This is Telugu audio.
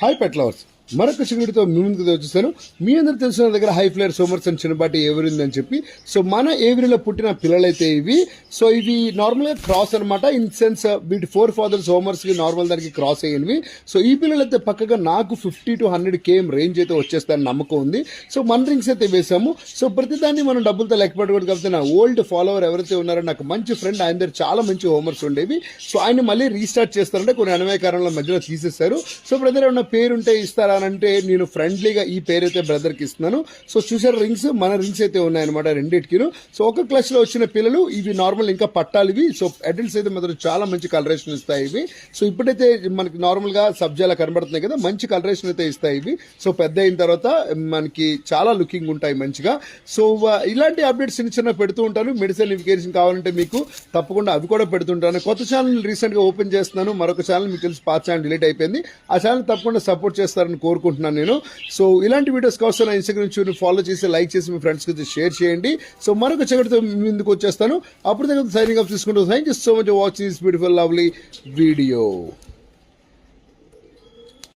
హాయ్ పెట్ లవర్స్, మరొక చిగుడితో మీ ముందుకు వచ్చేసాను. మీ అందరూ తెలిసిన దగ్గర హై ఫ్లైర్ సోమర్స్ అండ్ చిన్నపాటి ఏవరిందని చెప్పి, సో మన ఏవరిలో పుట్టిన పిల్లలైతే ఇవి. సో ఇవి నార్మల్గా క్రాస్ అనమాట. ఇన్ సెన్స్ వీటి 4 ఫాదర్స్ హోమర్స్కి నార్మల్ దానికి క్రాస్ అయ్యినవి. సో ఈ పిల్లలైతే పక్కగా నాకు 50 to 100 km రేంజ్ అయితే వచ్చేస్తారని నమ్మకం ఉంది. సో మన రింగ్స్ అయితే వేసాము. సో ప్రతిదాన్ని మనం డబ్బులతో లెక్క పెట్టకూడదు కాబట్టి నా ఓల్డ్ ఫాలోవర్ ఎవరైతే ఉన్నారో నాకు మంచి ఫ్రెండ్, ఆయన దగ్గర చాలా మంచి హోమర్స్ ఉండేవి. సో ఆయన మళ్ళీ రీస్టార్ట్ చేస్తారంటే కొన్ని అనివార్య కారణాల మధ్యలో తీసేస్తారు. సో బ్రదర్ ఏమన్నా పేరుంటే ఇస్తారా అంటే నేను ఫ్రెండ్లీగా ఈ పేరు అయితే బ్రదర్కి ఇస్తున్నాను. సో చూసారు రింగ్స్, మన రింగ్స్ అయితే ఉన్నాయన్నమాట రెండింటికి. సో ఒక క్లాస్ లో వచ్చిన పిల్లలు ఇవి నార్మల్ ఇంకా పట్టాలివి. సో అడల్ట్స్ అయితే మాత్రం చాలా మంచి కలరేషన్ ఇస్తాయి ఇవి. సో ఇప్పుడైతే మనకి నార్మల్ గా సబ్జాలా కనబడుతున్నాయి కదా, మంచి కలరేషన్ అయితే ఇస్తాయి ఇవి. సో పెద్ద అయిన తర్వాత మనకి చాలా లుకింగ్ ఉంటాయి మంచిగా. సో ఇలాంటి అప్డేట్స్ చిన్న పెడుతూ ఉంటాను. మెడిసిన్ ఇన్ఫికేషన్ కావాలంటే మీకు తప్పకుండా అవి కూడా పెడుతుంటాను. కొత్త ఛానల్ రీసెంట్ గా ఓపెన్ చేస్తున్నాను. మరొక ఛానల్ మీకు తెలిసి పాత ఛానల్ డిలీట్ అయిపోయింది. ఆ ఛానల్ తప్పకుండా సపోర్ట్ చేస్తారని కోరుకుంటున్నాను నేను. సో ఇలాంటి వీడియోస్ కోసం నా ఇన్స్టాగ్రామ్ చూసి ఫాలో చేసి లైక్ చేసి మీ ఫ్రెండ్స్ కి షేర్ చేయండి. సో మరొక చెగటితో ముందుకు వచ్చేస్తాను. అప్పుడు దగ్గర సైనింగ్ అప్ తీసుకుంటూ thank you so much for watching this beautiful lovely video.